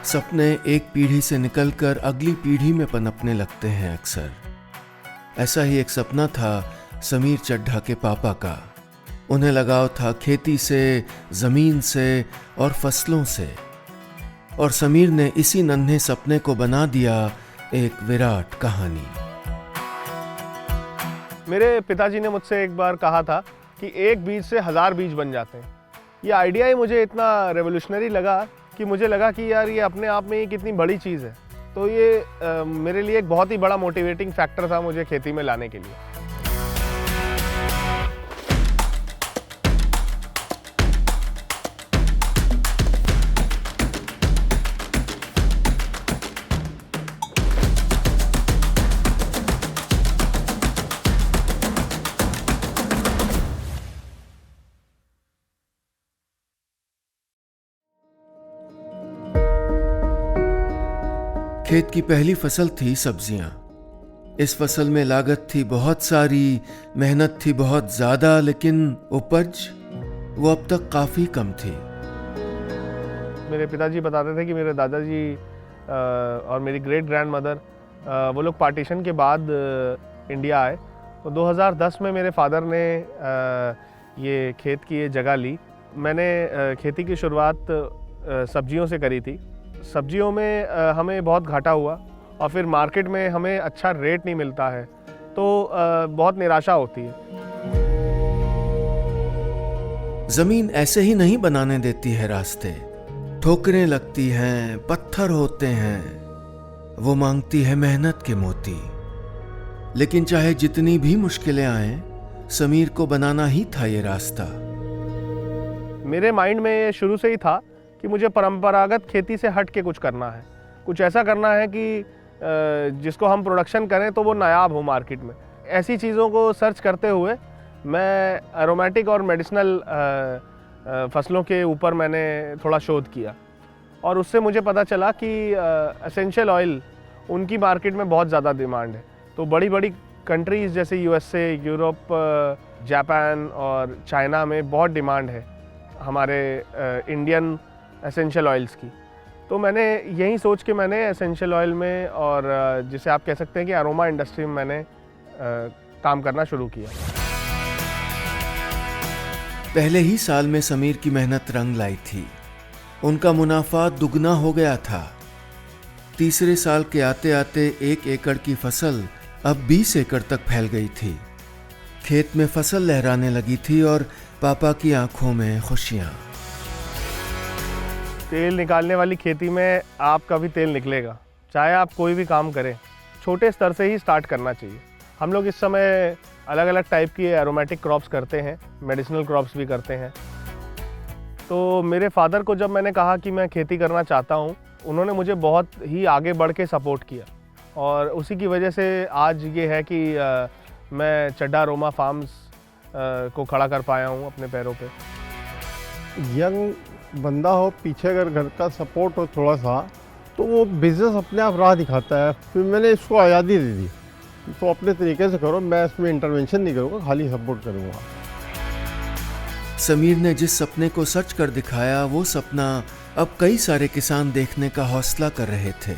सपने एक पीढ़ी से निकलकर अगली पीढ़ी में पनपने लगते हैं अक्सर। ऐसा ही एक सपना था समीर चड्ढा के पापा का। उन्हें लगाव था खेती से, जमीन से और फसलों से, और समीर ने इसी नन्हे सपने को बना दिया एक विराट कहानी। मेरे पिताजी ने मुझसे एक बार कहा था कि एक बीज से 1000 बीज बन जाते हैं। ये आइडिया ही मुझे इतना रेवोल्यूशनरी लगा कि मुझे लगा कि यार ये अपने आप में ये कितनी बड़ी चीज़ है। तो ये मेरे लिए एक बहुत ही बड़ा मोटिवेटिंग फैक्टर था मुझे खेती में लाने के लिए। खेत की पहली फसल थी सब्जियां। इस फसल में लागत थी बहुत सारी, मेहनत थी बहुत ज्यादा, लेकिन उपज वो अब तक काफी कम थी। मेरे पिताजी बताते थे कि मेरे दादाजी और मेरी ग्रेट ग्रैंड मदर वो लोग पार्टीशन के बाद इंडिया आए। तो 2010 में मेरे फादर ने ये खेत की ये जगह ली। मैंने खेती की शुरुआत सब्जियों से करी थी। सब्जियों में हमें बहुत घाटा हुआ और फिर मार्केट में हमें अच्छा रेट नहीं मिलता है, तो बहुत निराशा होती है। जमीन ऐसे ही नहीं बनाने देती है रास्ते, ठोकरें लगती हैं, पत्थर होते हैं, वो मांगती है मेहनत के मोती। लेकिन चाहे जितनी भी मुश्किलें आए, समीर को बनाना ही था ये रास्ता। मेरे माइंड में ये शुरू से ही था कि मुझे परंपरागत खेती से हट के कुछ करना है, कुछ ऐसा करना है कि जिसको हम प्रोडक्शन करें तो वो नायाब हो मार्केट में। ऐसी चीज़ों को सर्च करते हुए मैं एरोमेटिक और मेडिसिनल फसलों के ऊपर मैंने थोड़ा शोध किया, और उससे मुझे पता चला कि एसेंशियल ऑयल उनकी मार्केट में बहुत ज़्यादा डिमांड है। तो बड़ी बड़ी कंट्रीज़ जैसे USA, यूरोप, जापान और चाइना में बहुत डिमांड है हमारे इंडियन एसेंशियल ऑयल्स की। तो मैंने यही सोच के मैंने एसेंशियल ऑयल में और जिसे आप कह सकते हैं कि अरोमा इंडस्ट्री में मैंने काम करना शुरू किया। पहले ही साल में समीर की मेहनत रंग लाई थी। उनका मुनाफा दुगना हो गया था। तीसरे साल के आते आते 1 एकड़ की फसल अब 20 एकड़ तक फैल गई थी। खेत में फसल लहराने लगी थी और पापा की आंखों में खुशियां। तेल निकालने वाली खेती में आपका भी तेल निकलेगा, चाहे आप कोई भी काम करें। छोटे स्तर से ही स्टार्ट करना चाहिए। हम लोग इस समय अलग अलग टाइप की एरोमेटिक क्रॉप्स करते हैं, मेडिसिनल क्रॉप्स भी करते हैं। तो मेरे फादर को जब मैंने कहा कि मैं खेती करना चाहता हूँ, उन्होंने मुझे बहुत ही आगे बढ़ के सपोर्ट किया, और उसी की वजह से आज ये है कि मैं चड्ढा अरोमा फार्म्स को खड़ा कर पाया हूँ अपने पैरों पे। यंग बंदा हो, पीछे अगर घर का सपोर्ट हो थोड़ा सा, तो वो बिज़नेस अपने आप राह दिखाता है। फिर मैंने इसको आज़ादी दे दी, तो अपने तरीके से करो, मैं इसमें इंटरवेंशन नहीं करूँगा, खाली सपोर्ट करूँगा। समीर ने जिस सपने को सच कर दिखाया, वो सपना अब कई सारे किसान देखने का हौसला कर रहे थे।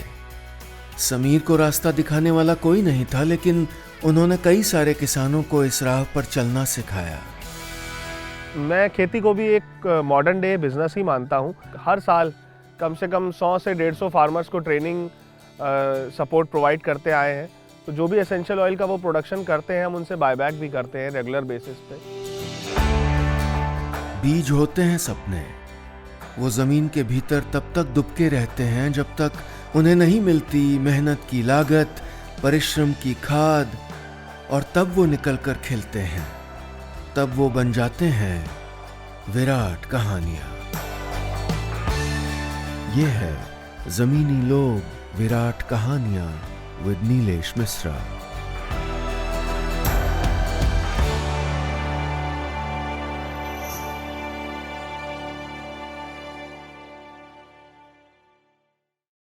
समीर को रास्ता दिखाने वाला कोई नहीं था, लेकिन उन्होंने कई सारे किसानों को इस राह पर चलना सिखाया। मैं खेती को भी एक मॉडर्न डे बिजनेस ही मानता हूँ। हर साल कम से कम 100 से 150 फार्मर्स को ट्रेनिंग सपोर्ट प्रोवाइड करते आए हैं। तो जो भी एसेंशियल ऑयल का वो प्रोडक्शन करते हैं, हम उनसे बायबैक भी करते हैं रेगुलर बेसिस पे। बीज होते हैं सपने, वो जमीन के भीतर तब तक दुबके रहते हैं जब तक उन्हें नहीं मिलती मेहनत की लागत, परिश्रम की खाद, और तब वो निकल कर खिलते हैं। तब वो बन जाते हैं विराट कहानियां। ये है जमीनी लोग विराट कहानियां विद नीलेश मिश्रा।